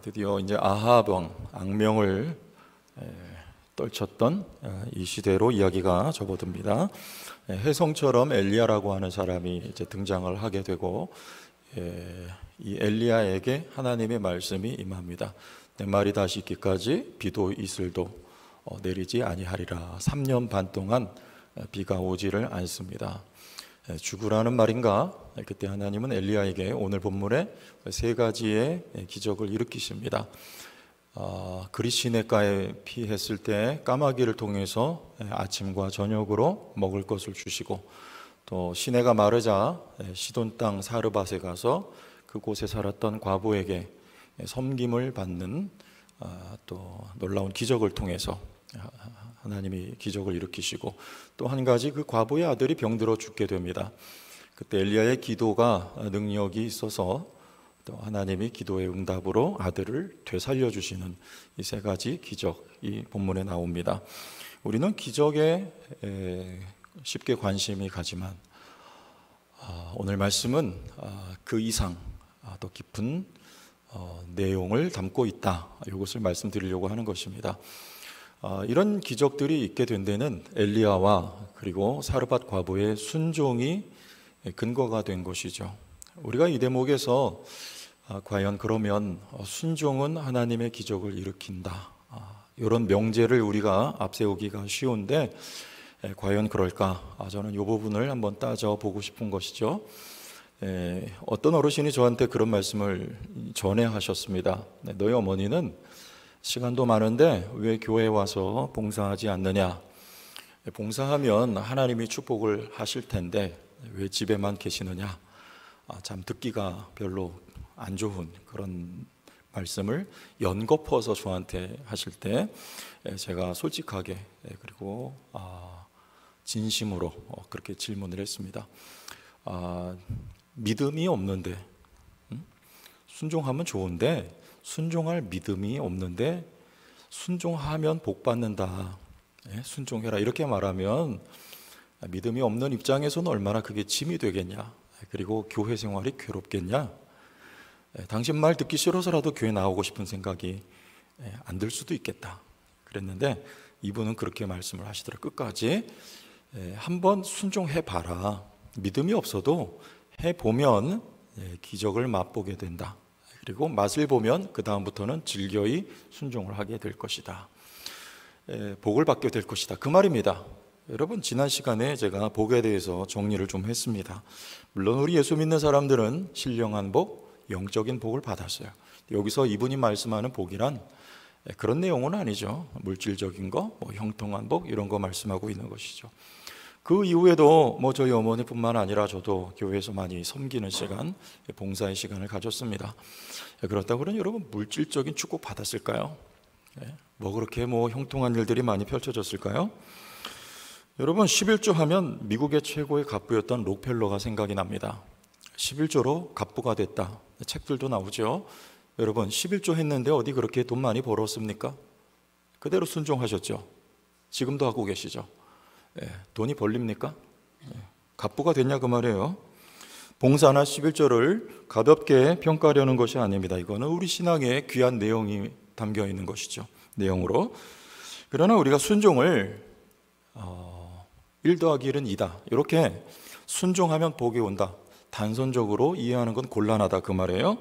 드디어 이제 아합 왕 악명을 떨쳤던 이 시대로 이야기가 접어듭니다. 혜성처럼 엘리야라고 하는 사람이 이제 등장을 하게 되고, 이 엘리야에게 하나님의 말씀이 임합니다. 내 말이 다시 있기까지 비도 이슬도 내리지 아니하리라. 3년 반 동안 비가 오지를 않습니다. 죽으라는 말인가? 그때 하나님은 엘리야에게 오늘 본문에 세 가지의 기적을 일으키십니다. 그리 시냇가에 피했을 때 까마귀를 통해서 아침과 저녁으로 먹을 것을 주시고, 또 시내가 마르자 시돈 땅 사르밧에 가서 그곳에 살았던 과부에게 섬김을 받는 또 놀라운 기적을 통해서 하나님이 기적을 일으키시고, 또 한 가지 그 과부의 아들이 병들어 죽게 됩니다. 그때 엘리야의 기도가 능력이 있어서 또 하나님이 기도의 응답으로 아들을 되살려 주시는 이 세 가지 기적이 본문에 나옵니다. 우리는 기적에 쉽게 관심이 가지만 오늘 말씀은 그 이상 더 깊은 내용을 담고 있다. 이것을 말씀드리려고 하는 것입니다. 이런 기적들이 있게 된 데는 엘리야와 그리고 사르밧 과부의 순종이 근거가 된 것이죠. 우리가 이 대목에서 과연 그러면 순종은 하나님의 기적을 일으킨다, 이런 명제를 우리가 앞세우기가 쉬운데 과연 그럴까? 저는 이 부분을 한번 따져보고 싶은 것이죠. 어떤 어르신이 저한테 그런 말씀을 전해 하셨습니다. 너희 어머니는 시간도 많은데 왜 교회에 와서 봉사하지 않느냐? 봉사하면 하나님이 축복을 하실 텐데 왜 집에만 계시느냐? 참 듣기가 별로 안 좋은 그런 말씀을 연거푸어서 저한테 하실 때 제가 솔직하게 그리고 진심으로 그렇게 질문을 했습니다. 믿음이 없는데, 순종하면 좋은데 순종할 믿음이 없는데 순종하면 복 받는다, 순종해라, 이렇게 말하면 믿음이 없는 입장에서는 얼마나 그게 짐이 되겠냐, 그리고 교회 생활이 괴롭겠냐, 당신 말 듣기 싫어서라도 교회 나오고 싶은 생각이 안 들 수도 있겠다 그랬는데, 이분은 그렇게 말씀을 하시더라고요. 끝까지 한번 순종해봐라, 믿음이 없어도 해보면 기적을 맛보게 된다, 그리고 맛을 보면 그 다음부터는 즐겨이 순종을 하게 될 것이다, 복을 받게 될 것이다, 그 말입니다. 여러분, 지난 시간에 제가 복에 대해서 정리를 좀 했습니다. 물론 우리 예수 믿는 사람들은 신령한 복, 영적인 복을 받았어요. 여기서 이분이 말씀하는 복이란 그런 내용은 아니죠. 물질적인 거, 형통한 복, 이런 거 말씀하고 있는 것이죠. 그 이후에도 저희 어머니뿐만 아니라 저도 교회에서 많이 섬기는 시간, 봉사의 시간을 가졌습니다. 그렇다고 그러면 여러분, 물질적인 축복 받았을까요? 그렇게 형통한 일들이 많이 펼쳐졌을까요? 여러분, 11조 하면 미국의 최고의 갑부였던 록펠러가 생각이 납니다. 11조로 갑부가 됐다, 책들도 나오죠. 여러분, 11조 했는데 어디 그렇게 돈 많이 벌었습니까? 그대로 순종하셨죠. 지금도 하고 계시죠. 돈이 벌립니까? 갑부가 됐냐 그 말이에요. 봉사나 11조를 가볍게 평가하려는 것이 아닙니다. 이거는 우리 신앙에 귀한 내용이 담겨 있는 것이죠. 내용으로. 그러나 우리가 순종을 1 더하기 1은 2다, 이렇게 순종하면 복이 온다, 단선적으로 이해하는 건 곤란하다, 그 말이에요.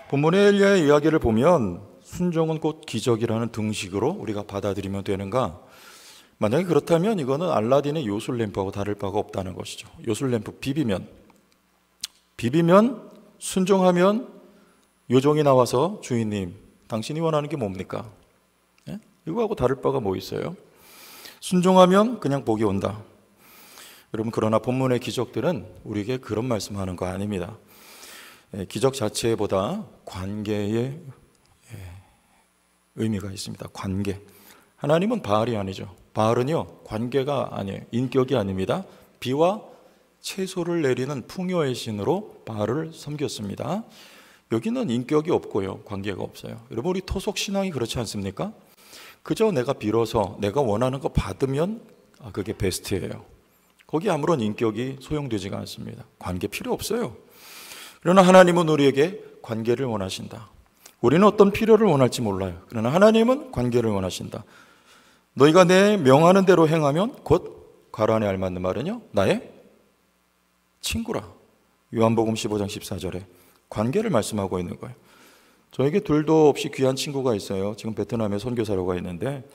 본문의 엘리야의 이야기를 보면 순종은 곧 기적이라는 등식으로 우리가 받아들이면 되는가? 만약에 그렇다면 이거는 알라딘의 요술램프하고 다를 바가 없다는 것이죠. 요술램프 비비면 순종하면 요정이 나와서 주인님, 당신이 원하는 게 뭡니까? 이거하고 다를 바가 뭐 있어요? 순종하면 그냥 복이 온다. 여러분, 그러나 본문의 기적들은 우리에게 그런 말씀하는 거 아닙니다. 기적 자체보다 관계의 의미가 있습니다. 관계. 하나님은 바알이 아니죠. 바알은요, 관계가 아니에요. 인격이 아닙니다. 비와 채소를 내리는 풍요의 신으로 바알을 섬겼습니다. 여기는 인격이 없고요, 관계가 없어요. 여러분, 우리 토속 신앙이 그렇지 않습니까? 그저 내가 빌어서 내가 원하는 거 받으면 그게 베스트예요. 거기 아무런 인격이 소용되지가 않습니다. 관계 필요 없어요. 그러나 하나님은 우리에게 관계를 원하신다. 우리는 어떤 필요를 원할지 몰라요. 그러나 하나님은 관계를 원하신다. 너희가 내 명하는 대로 행하면 곧 괄호 안에 알맞는 말은요, 나의 친구라. 요한복음 15장 14절에 관계를 말씀하고 있는 거예요. 저에게 둘도 없이 귀한 친구가 있어요. 지금 베트남에 선교사로 가 있는데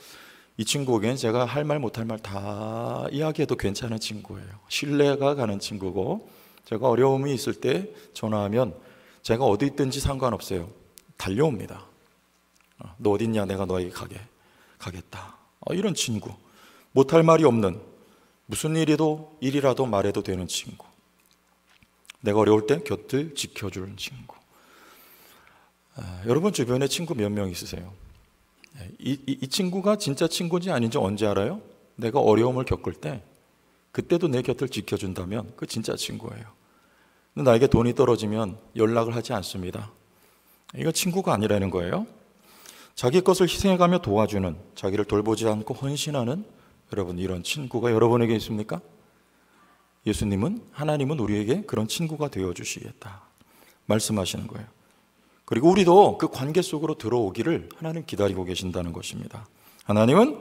이 친구에겐 제가 할 말 못할 말 다 이야기해도 괜찮은 친구예요. 신뢰가 가는 친구고, 제가 어려움이 있을 때 전화하면 제가 어디 있든지 상관없어요. 달려옵니다. 너 어디 있냐? 내가 너에게 가겠다. 이런 친구. 못할 말이 없는, 무슨 일이라도 말해도 되는 친구. 내가 어려울 때 곁을 지켜주는 친구. 여러분 주변에 친구 몇 명 있으세요? 이 친구가 진짜 친구인지 아닌지 언제 알아요? 내가 어려움을 겪을 때 그때도 내 곁을 지켜준다면 그 진짜 친구예요. 나에게 돈이 떨어지면 연락을 하지 않습니다. 이거 친구가 아니라는 거예요. 자기 것을 희생해가며 도와주는, 자기를 돌보지 않고 헌신하는 여러분, 이런 친구가 여러분에게 있습니까? 예수님은, 하나님은 우리에게 그런 친구가 되어주시겠다 말씀하시는 거예요. 그리고 우리도 그 관계 속으로 들어오기를 하나님 기다리고 계신다는 것입니다. 하나님은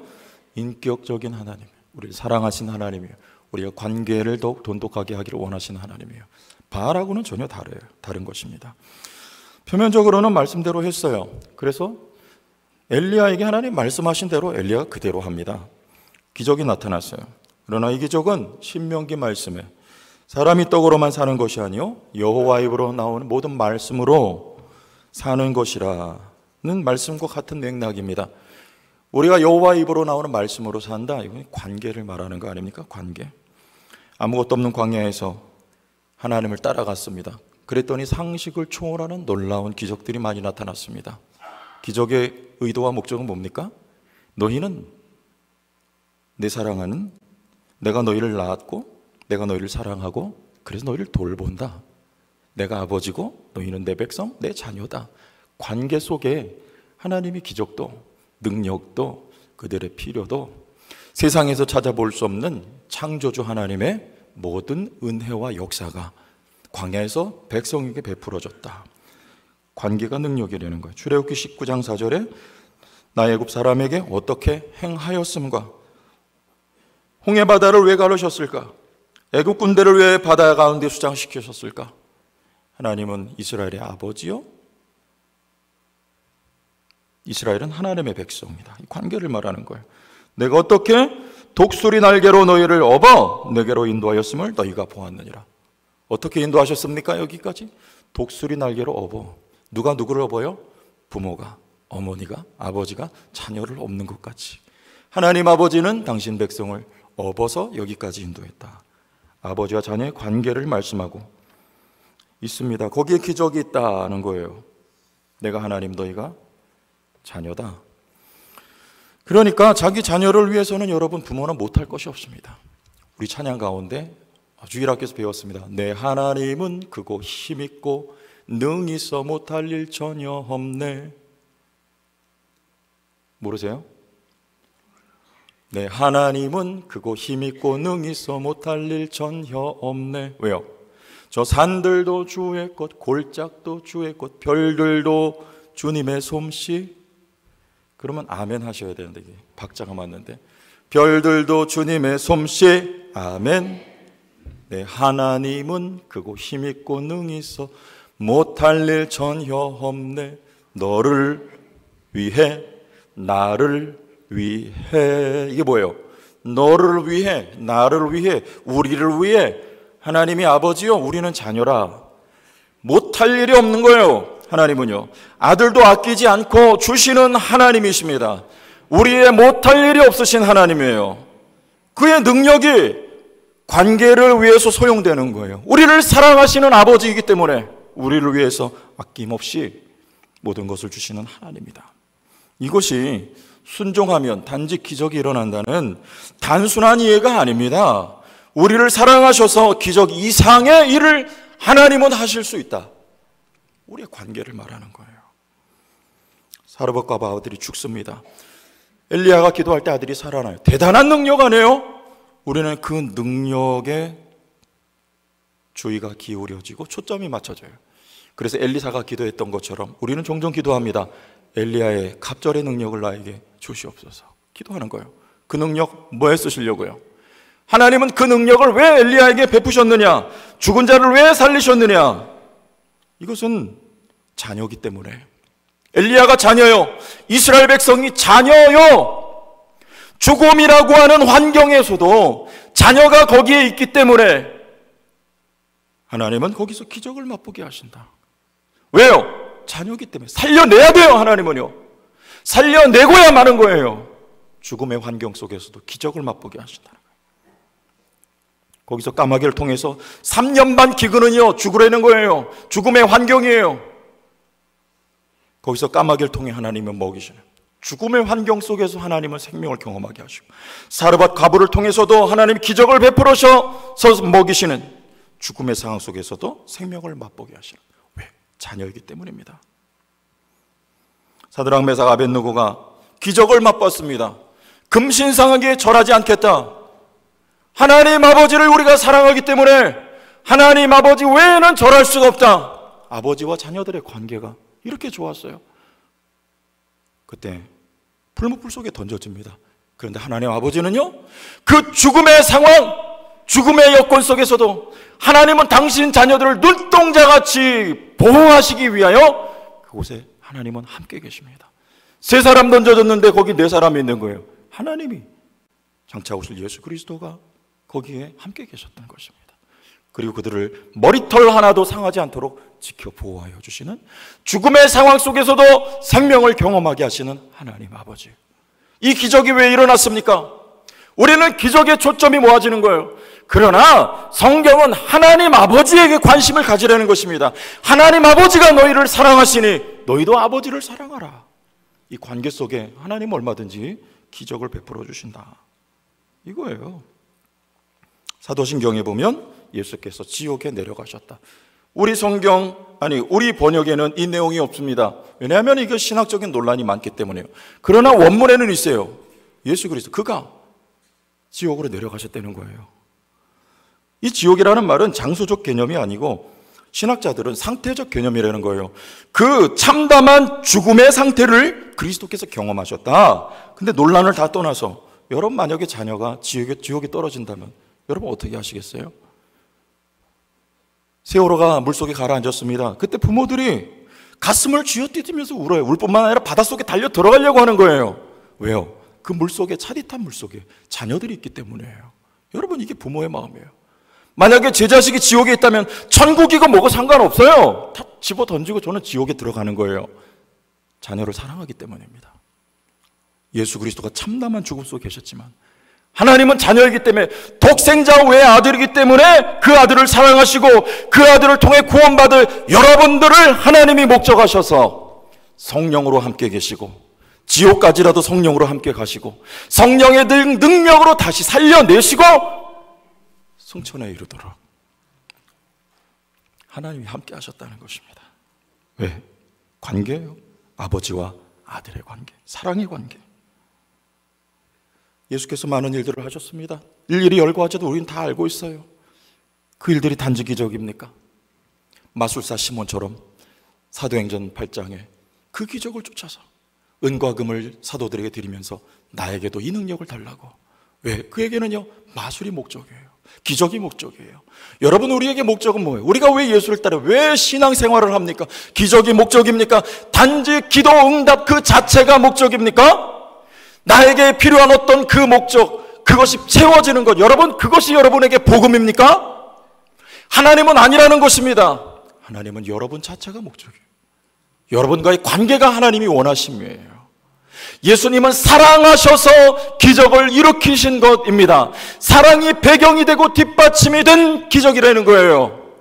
인격적인 하나님, 우리를 사랑하신 하나님이에요. 우리가 관계를 더욱 돈독하게 하기를 원하시는 하나님이에요. 바알하고는 전혀 다른 것입니다. 표면적으로는 말씀대로 했어요. 그래서 엘리야에게 하나님 말씀하신 대로 엘리야가 그대로 합니다. 기적이 나타났어요. 그러나 이 기적은 신명기 말씀에 사람이 떡으로만 사는 것이 아니요 여호와 입으로 나오는 모든 말씀으로 사는 것이라는 말씀과 같은 맥락입니다. 우리가 여호와 입으로 나오는 말씀으로 산다. 이건 관계를 말하는 거 아닙니까? 관계. 아무것도 없는 광야에서 하나님을 따라갔습니다. 그랬더니 상식을 초월하는 놀라운 기적들이 많이 나타났습니다. 기적의 의도와 목적은 뭡니까? 너희는 내 사랑하는, 내가 너희를 낳았고 내가 너희를 사랑하고 그래서 너희를 돌본다. 내가 아버지고 너희는 내 백성, 내 자녀다. 관계 속에 하나님의 기적도 능력도 그들의 필요도 세상에서 찾아볼 수 없는 창조주 하나님의 모든 은혜와 역사가 광야에서 백성에게 베풀어졌다. 관계가 능력이라는 거예요. 출애굽기 19장 4절에 나 애굽 사람에게 어떻게 행하였음과 홍해바다를 왜 가르셨을까? 애굽 군대를 왜 바다 가운데 수장시키셨을까? 하나님은 이스라엘의 아버지요? 이스라엘은 하나님의 백성입니다. 이 관계를 말하는 거예요. 내가 어떻게 독수리 날개로 너희를 업어 내게로 인도하였음을 너희가 보았느니라. 어떻게 인도하셨습니까? 여기까지 독수리 날개로 업어. 누가 누구를 업어요? 부모가, 어머니가, 아버지가 자녀를 업는 것 같이 하나님 아버지는 당신 백성을 업어서 여기까지 인도했다. 아버지와 자녀의 관계를 말씀하고 있습니다. 거기에 기적이 있다는 거예요. 내가 하나님, 너희가 자녀다. 그러니까 자기 자녀를 위해서는 여러분 부모는 못할 것이 없습니다. 우리 찬양 가운데 주일학교에서 배웠습니다. 내 하나님은 크고 힘있고 능히 있어 못할 일 전혀 없네. 모르세요? 내 하나님은 크고 힘있고 능히 있어 못할 일 전혀 없네. 왜요? 저 산들도 주의 것, 골짜기도 주의 것, 별들도 주님의 솜씨. 그러면 아멘 하셔야 되는데 이게 박자가 맞는데 별들도 주님의 솜씨. 아멘. 내 하나님은 크고 힘있고 능히 있어 못할 일 전혀 없네. 너를 위해 나를 위해. 이게 뭐예요? 너를 위해 나를 위해 우리를 위해. 하나님이 아버지요 우리는 자녀라. 못할 일이 없는 거예요. 하나님은요 아들도 아끼지 않고 주시는 하나님이십니다. 우리의 못할 일이 없으신 하나님이에요. 그의 능력이 관계를 위해서 소용되는 거예요. 우리를 사랑하시는 아버지이기 때문에 우리를 위해서 아낌없이 모든 것을 주시는 하나님이다. 이것이 순종하면 단지 기적이 일어난다는 단순한 이해가 아닙니다. 우리를 사랑하셔서 기적 이상의 일을 하나님은 하실 수 있다. 우리의 관계를 말하는 거예요. 사르밧과 아들이 죽습니다. 엘리야가 기도할 때 아들이 살아나요. 대단한 능력 아니에요? 우리는 그 능력에 주의가 기울여지고 초점이 맞춰져요. 그래서 엘리사가 기도했던 것처럼 우리는 종종 기도합니다. 엘리야의 갑절의 능력을 나에게 주시옵소서. 기도하는 거예요. 그 능력 뭐에 쓰시려고요? 하나님은 그 능력을 왜 엘리야에게 베푸셨느냐? 죽은 자를 왜 살리셨느냐? 이것은 자녀이기 때문에. 엘리야가 자녀요. 이스라엘 백성이 자녀요. 죽음이라고 하는 환경에서도 자녀가 거기에 있기 때문에 하나님은 거기서 기적을 맛보게 하신다. 왜요? 자녀이기 때문에. 살려내야 돼요. 하나님은요. 살려내고야 마는 거예요. 죽음의 환경 속에서도 기적을 맛보게 하신다는 거예요. 거기서 까마귀를 통해서 3년 반 기근은요 죽으라는 거예요. 죽음의 환경이에요. 거기서 까마귀를 통해 하나님은 먹이시는, 죽음의 환경 속에서 하나님은 생명을 경험하게 하시고, 사르밧 과부를 통해서도 하나님 기적을 베풀어서 먹이시는, 죽음의 상황 속에서도 생명을 맛보게 하시는. 왜? 자녀이기 때문입니다. 사드락 메삭 아벳느고가 기적을 맛봤습니다. 금신상에게 절하지 않겠다. 하나님 아버지를 우리가 사랑하기 때문에 하나님 아버지 외에는 절할 수가 없다. 아버지와 자녀들의 관계가 이렇게 좋았어요. 그때 풀무불 속에 던져집니다. 그런데 하나님 아버지는요, 그 죽음의 상황, 죽음의 여건 속에서도 하나님은 당신 자녀들을 눈동자같이 보호하시기 위하여 그곳에 하나님은 함께 계십니다. 3사람 던져졌는데 거기 4사람이 있는 거예요. 하나님이, 장차 오실 예수 그리스도가 거기에 함께 계셨던 것입니다. 그리고 그들을 머리털 하나도 상하지 않도록 지켜 보호하여 주시는, 죽음의 상황 속에서도 생명을 경험하게 하시는 하나님 아버지. 이 기적이 왜 일어났습니까? 우리는 기적의 초점이 모아지는 거예요. 그러나 성경은 하나님 아버지에게 관심을 가지라는 것입니다. 하나님 아버지가 너희를 사랑하시니 너희도 아버지를 사랑하라. 이 관계 속에 하나님 얼마든지 기적을 베풀어 주신다, 이거예요. 사도신경에 보면 예수께서 지옥에 내려가셨다. 우리 성경, 우리 번역에는 이 내용이 없습니다. 왜냐하면 이게 신학적인 논란이 많기 때문에요. 그러나 원문에는 있어요. 예수 그리스도, 그가 지옥으로 내려가셨다는 거예요. 이 지옥이라는 말은 장소적 개념이 아니고 신학자들은 상태적 개념이라는 거예요. 그 참담한 죽음의 상태를 그리스도께서 경험하셨다. 근데 논란을 다 떠나서 여러분 만약에 자녀가 지옥에 떨어진다면 여러분 어떻게 하시겠어요? 세월호가 물속에 가라앉았습니다. 그때 부모들이 가슴을 쥐어뜯으면서 울어요. 울 뿐만 아니라 바닷속에 달려 들어가려고 하는 거예요. 왜요? 그 물속에, 차디탄 물속에 자녀들이 있기 때문이에요. 여러분, 이게 부모의 마음이에요. 만약에 제 자식이 지옥에 있다면 천국이고 뭐고 상관없어요. 다 집어 던지고 저는 지옥에 들어가는 거예요. 자녀를 사랑하기 때문입니다. 예수 그리스도가 참담한 죽음 속에 계셨지만 하나님은 자녀이기 때문에, 독생자 외의 아들이기 때문에 그 아들을 사랑하시고 그 아들을 통해 구원받을 여러분들을 하나님이 목적하셔서 성령으로 함께 계시고, 지옥까지라도 성령으로 함께 가시고 성령의 능력으로 다시 살려내시고 승천에 이르도록 하나님이 함께 하셨다는 것입니다. 왜? 관계예요. 아버지와 아들의 관계, 사랑의 관계. 예수께서 많은 일들을 하셨습니다. 일일이 열거하자도 우리는 다 알고 있어요. 그 일들이 단지 기적입니까? 마술사 시몬처럼 사도행전 8장에 그 기적을 쫓아서 은과 금을 사도들에게 드리면서 나에게도 이 능력을 달라고. 왜? 그에게는요, 마술이 목적이에요. 기적이 목적이에요. 여러분, 우리에게 목적은 뭐예요? 우리가 왜 예수를 따라, 왜 신앙생활을 합니까? 기적이 목적입니까? 단지 기도 응답 그 자체가 목적입니까? 나에게 필요한 어떤 그 목적, 그것이 채워지는 것, 여러분, 그것이 여러분에게 복음입니까? 하나님은 아니라는 것입니다. 하나님은 여러분 자체가 목적이에요. 여러분과의 관계가 하나님이 원하심이에요. 예수님은 사랑하셔서 기적을 일으키신 것입니다. 사랑이 배경이 되고 뒷받침이 된 기적이라는 거예요.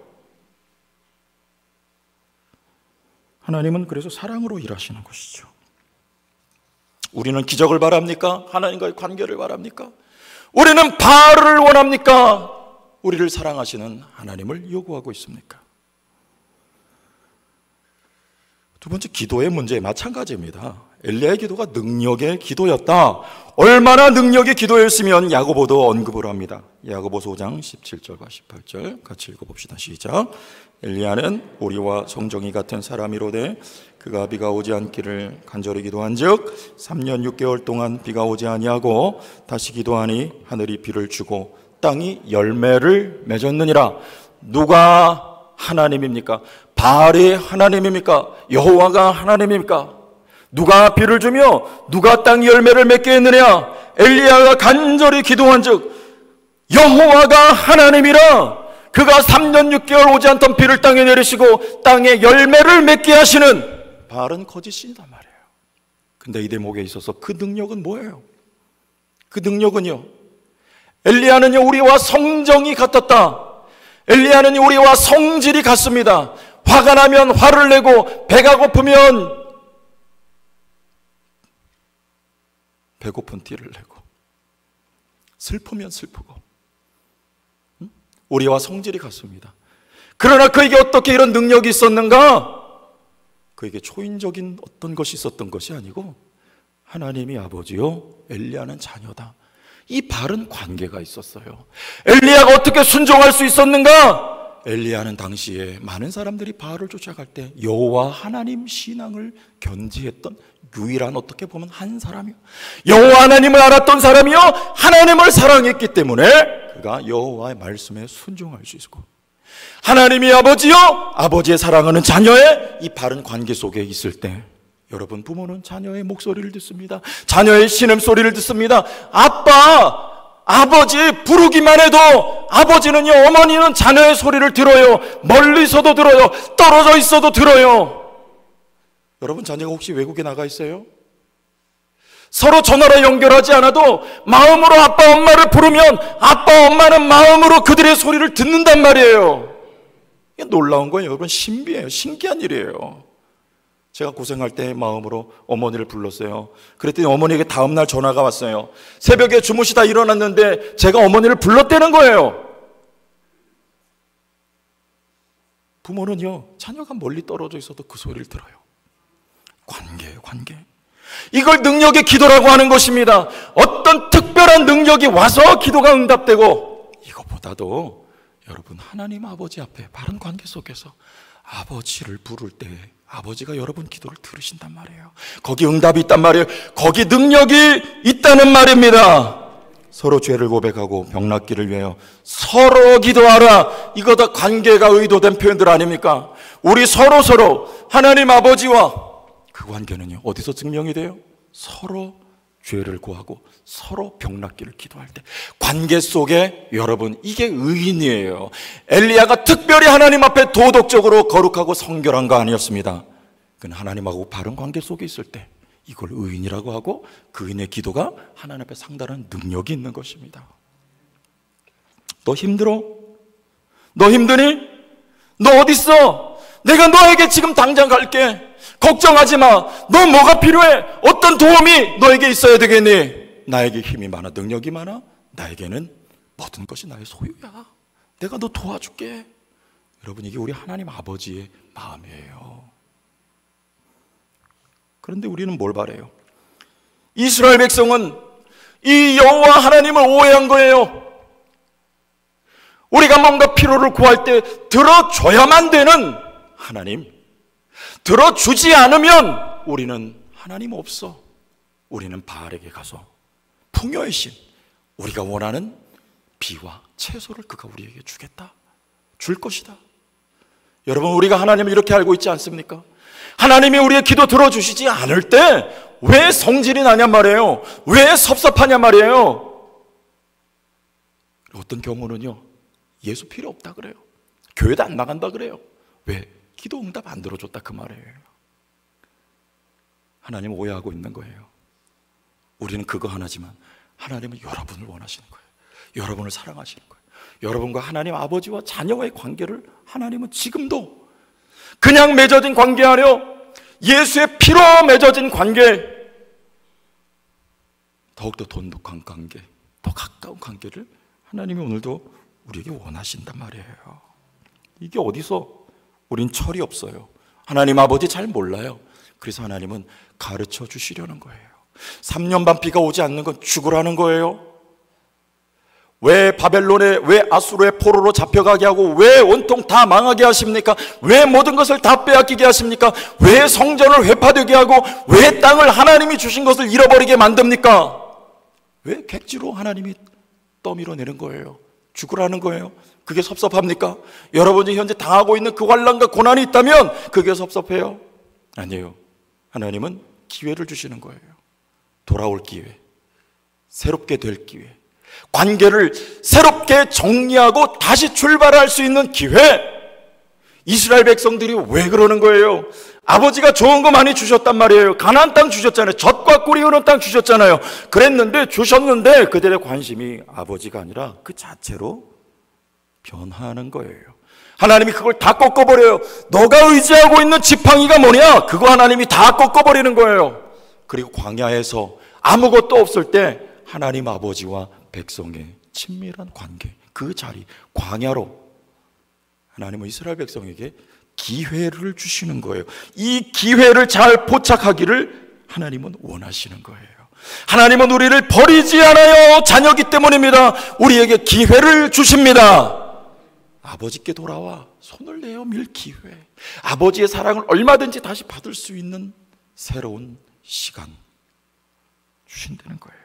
하나님은 그래서 사랑으로 일하시는 것이죠. 우리는 기적을 바랍니까? 하나님과의 관계를 바랍니까? 우리는 바알을 원합니까? 우리를 사랑하시는 하나님을 요구하고 있습니까? 두 번째, 기도의 문제 마찬가지입니다. 엘리야의 기도가 능력의 기도였다. 얼마나 능력의 기도였으면 야고보도 언급을 합니다. 야고보서 5장 17절과 18절 같이 읽어봅시다. 시작. 엘리야는 우리와 성정이 같은 사람이로되 그가 비가 오지 않기를 간절히 기도한즉 3년 6개월 동안 비가 오지 아니하고 다시 기도하니 하늘이 비를 주고 땅이 열매를 맺었느니라. 누가 하나님입니까? 바알이 하나님입니까? 여호와가 하나님입니까? 누가 비를 주며 누가 땅 열매를 맺게 했느냐? 엘리야가 간절히 기도한즉 여호와가 하나님이라. 그가 3년 6개월 오지 않던 비를 땅에 내리시고 땅에 열매를 맺게 하시는 바알은 거짓신이단 말이에요. 근데 이 대목에 있어서 그 능력은 뭐예요? 그 능력은요, 엘리야는 우리와 성정이 같았다. 엘리야는 우리와 성질이 같습니다. 화가 나면 화를 내고 배가 고프면 배고픈 티를 내고 슬프면 슬프고 우리와 성질이 같습니다. 그러나 그에게 어떻게 이런 능력이 있었는가? 그에게 초인적인 어떤 것이 있었던 것이 아니고 하나님이 아버지요 엘리야는 자녀다. 이 바른 관계가 있었어요. 엘리야가 어떻게 순종할 수 있었는가? 엘리야는 당시에 많은 사람들이 바알을 쫓아갈 때 여호와 하나님 신앙을 견지했던 유일한 어떻게 보면 한 사람이요, 여호와 하나님을 알았던 사람이요, 하나님을 사랑했기 때문에 그가 여호와의 말씀에 순종할 수 있고, 하나님이 아버지요 아버지의 사랑하는 자녀의 이 바른 관계 속에 있을 때 여러분, 부모는 자녀의 목소리를 듣습니다. 자녀의 신음소리를 듣습니다. 아빠, 아버지 부르기만 해도 아버지는요, 어머니는 자녀의 소리를 들어요. 멀리서도 들어요. 떨어져 있어도 들어요. 여러분, 자녀가 혹시 외국에 나가 있어요? 서로 전화로 연결하지 않아도 마음으로 아빠 엄마를 부르면 아빠 엄마는 마음으로 그들의 소리를 듣는단 말이에요. 이게 놀라운 거예요. 여러분, 신비해요. 신기한 일이에요. 제가 고생할 때 마음으로 어머니를 불렀어요. 그랬더니 어머니에게 다음날 전화가 왔어요. 새벽에 주무시다 일어났는데 제가 어머니를 불렀다는 거예요. 부모는요, 자녀가 멀리 떨어져 있어도 그 소리를 들어요. 관계예요, 관계. 이걸 능력의 기도라고 하는 것입니다. 어떤 특별한 능력이 와서 기도가 응답되고, 이것보다도 여러분, 하나님 아버지 앞에 바른 관계 속에서 아버지를 부를 때 아버지가 여러분 기도를 들으신단 말이에요. 거기 응답이 있단 말이에요. 거기 능력이 있다는 말입니다. 서로 죄를 고백하고 병 낫기를 위하여 서로 기도하라. 이거 다 관계가 의도된 표현들 아닙니까? 우리 서로 하나님 아버지와 그 관계는요, 어디서 증명이 돼요? 서로 죄를 고하고 서로 병 낫기를 기도할 때 관계 속에 여러분, 이게 의인이에요. 엘리야가 특별히 하나님 앞에 도덕적으로 거룩하고 성결한 거 아니었습니다. 그는 하나님하고 바른 관계 속에 있을 때 이걸 의인이라고 하고 그 의인의 기도가 하나님 앞에 상당한 능력이 있는 것입니다. 너 힘들어? 너 힘드니? 너 어디 있어? 내가 너에게 지금 당장 갈게. 걱정하지 마. 너 뭐가 필요해? 어떤 도움이 너에게 있어야 되겠니? 나에게 힘이 많아, 능력이 많아. 나에게는 모든 것이 나의 소유야. 내가 너 도와줄게. 여러분, 이게 우리 하나님 아버지의 마음이에요. 그런데 우리는 뭘 바래요? 이스라엘 백성은 이 여호와 하나님을 오해한 거예요. 우리가 뭔가 필요를 구할 때 들어줘야만 되는 하나님, 들어주지 않으면 우리는 하나님 없어. 우리는 바알에게 가서 풍요의 신, 우리가 원하는 비와 채소를 그가 우리에게 주겠다, 줄 것이다. 여러분, 우리가 하나님을 이렇게 알고 있지 않습니까? 하나님이 우리의 기도 들어주시지 않을 때 왜 성질이 나냔 말이에요. 왜 섭섭하냔 말이에요. 어떤 경우는요, 예수 필요 없다 그래요. 교회도 안 나간다 그래요. 왜? 기도 응답 안 들어줬다 그 말이에요. 하나님 오해하고 있는 거예요. 우리는 그거 하나지만 하나님은 여러분을 원하시는 거예요. 여러분을 사랑하시는 거예요. 여러분과 하나님 아버지와 자녀와의 관계를 하나님은 지금도 그냥 맺어진 관계 아니요, 예수의 피로 맺어진 관계, 더욱더 돈독한 관계, 더 가까운 관계를 하나님이 오늘도 우리에게 원하신단 말이에요. 이게 어디서 우린 철이 없어요. 하나님 아버지 잘 몰라요. 그래서 하나님은 가르쳐 주시려는 거예요. 3년 반 비가 오지 않는 건 죽으라는 거예요. 왜 바벨론에, 왜 아수르의 포로로 잡혀가게 하고 왜 온통 다 망하게 하십니까? 왜 모든 것을 다 빼앗기게 하십니까? 왜 성전을 회파되게 하고 왜 땅을 하나님이 주신 것을 잃어버리게 만듭니까? 왜 객지로 하나님이 떠밀어내는 거예요? 죽으라는 거예요. 그게 섭섭합니까? 여러분이 현재 당하고 있는 그 환난과 고난이 있다면 그게 섭섭해요? 아니에요. 하나님은 기회를 주시는 거예요. 돌아올 기회, 새롭게 될 기회, 관계를 새롭게 정리하고 다시 출발할 수 있는 기회. 이스라엘 백성들이 왜 그러는 거예요? 아버지가 좋은 거 많이 주셨단 말이에요. 가나안 땅 주셨잖아요. 젖과 꿀이 흐르는 땅 주셨잖아요. 그랬는데, 주셨는데 그들의 관심이 아버지가 아니라 그 자체로 변화하는 거예요. 하나님이 그걸 다 꺾어버려요. 너가 의지하고 있는 지팡이가 뭐냐? 그거 하나님이 다 꺾어버리는 거예요. 그리고 광야에서 아무것도 없을 때 하나님 아버지와 백성의 친밀한 관계, 그 자리, 광야로 하나님은 이스라엘 백성에게 기회를 주시는 거예요. 이 기회를 잘 포착하기를 하나님은 원하시는 거예요. 하나님은 우리를 버리지 않아요. 자녀기 때문입니다. 우리에게 기회를 주십니다. 아버지께 돌아와 손을 내어 밀 기회, 아버지의 사랑을 얼마든지 다시 받을 수 있는 새로운 시간 주신다는 거예요.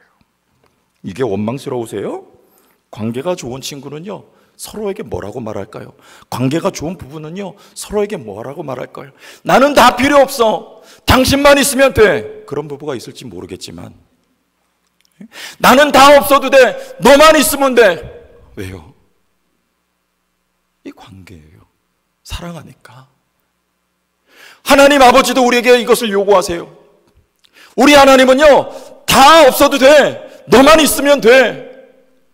이게 원망스러우세요? 관계가 좋은 친구는요, 서로에게 뭐라고 말할까요? 관계가 좋은 부부는요, 서로에게 뭐라고 말할까요? 나는 다 필요 없어, 당신만 있으면 돼. 그런 부부가 있을지 모르겠지만, 나는 다 없어도 돼, 너만 있으면 돼. 왜요? 이 관계예요. 사랑하니까. 하나님 아버지도 우리에게 이것을 요구하세요. 우리 하나님은요, 다 없어도 돼, 너만 있으면 돼.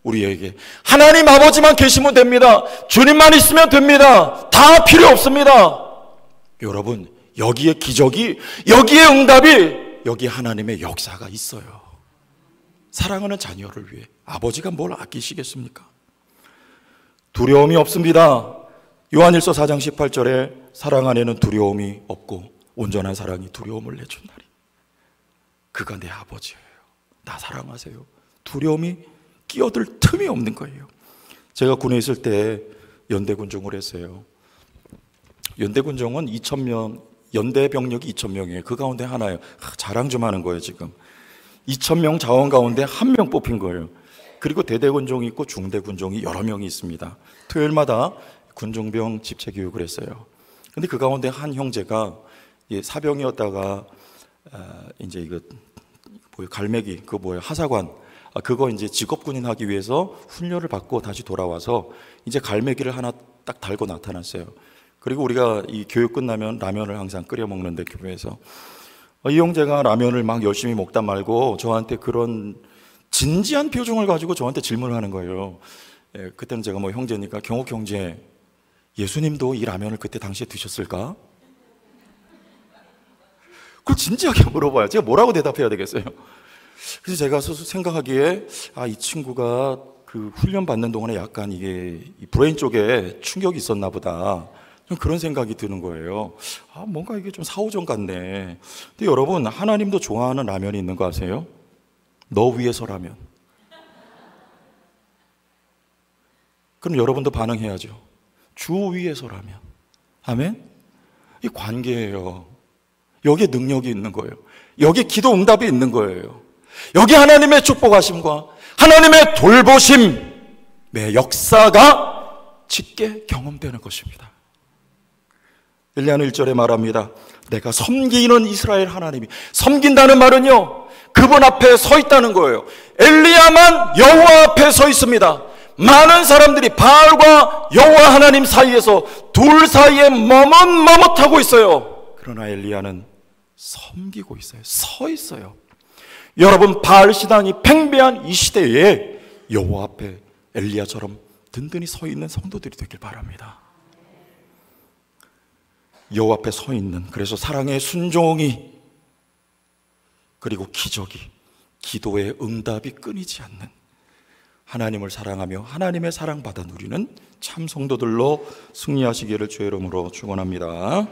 우리에게 하나님 아버지만 계시면 됩니다. 주님만 있으면 됩니다. 다 필요 없습니다. 여러분, 여기에 기적이, 여기에 응답이, 여기 하나님의 역사가 있어요. 사랑하는 자녀를 위해 아버지가 뭘 아끼시겠습니까? 두려움이 없습니다. 요한일서 4장 18절에 사랑 안에는 두려움이 없고 온전한 사랑이 두려움을 내준다리. 그가 내 아버지예요. 나 사랑하세요. 두려움이 끼어들 틈이 없는 거예요. 제가 군에 있을 때 연대군종을 했어요. 연대군종은 2,000명, 연대 병력이 2,000명이에요. 그 가운데 하나예요. 자랑 좀 하는 거예요, 지금. 2,000명 자원 가운데 한 명 뽑힌 거예요. 그리고 대대군종이 있고 중대군종이 여러 명이 있습니다. 토요일마다 군종병 집체 교육을 했어요. 근데 그 가운데 한 형제가 사병이었다가 이제 이거 뭐예요? 갈매기, 그거 뭐예요? 하사관. 그거 이제 직업군인 하기 위해서 훈련을 받고 다시 돌아와서 이제 갈매기를 하나 딱 달고 나타났어요. 그리고 우리가 이 교육 끝나면 라면을 항상 끓여 먹는데, 교회에서 이 형제가 라면을 막 열심히 먹다 말고 저한테 그런 진지한 표정을 가지고 저한테 질문을 하는 거예요. 그때는 제가 뭐 형제니까, 경욱 형제, 예수님도 이 라면을 그때 당시에 드셨을까? 그걸 진지하게 물어봐요. 제가 뭐라고 대답해야 되겠어요? 그래서 제가 생각하기에, 이 친구가 그 훈련 받는 동안에 약간 이게 브레인 쪽에 충격이 있었나 보다, 좀 그런 생각이 드는 거예요. 뭔가 이게 좀 사오정 같네. 근데 여러분, 하나님도 좋아하는 라면이 있는 거 아세요? 너 위해서 라면. 그럼 여러분도 반응해야죠. 주 위해서 라면. 아멘? 이 관계예요. 여기에 능력이 있는 거예요. 여기에 기도 응답이 있는 거예요. 여기 하나님의 축복하심과 하나님의 돌보심의 역사가 짙게 경험되는 것입니다. 엘리야는 1절에 말합니다. 내가 섬기는 이스라엘 하나님이, 섬긴다는 말은요, 그분 앞에 서 있다는 거예요. 엘리야만 여호와 앞에 서 있습니다. 많은 사람들이 바알과 여호와 하나님 사이에서, 둘 사이에 머뭇머뭇하고 있어요. 그러나 엘리야는 섬기고 있어요. 서 있어요. 여러분, 바알 신앙이 팽배한 이 시대에 여호와 앞에 엘리야처럼 든든히 서 있는 성도들이 되길 바랍니다. 여호와 앞에 서 있는, 그래서 사랑의 순종이, 그리고 기적이, 기도의 응답이 끊이지 않는, 하나님을 사랑하며 하나님의 사랑받아 누리는 참 성도들로 승리하시기를 주의 이름으로 축원합니다.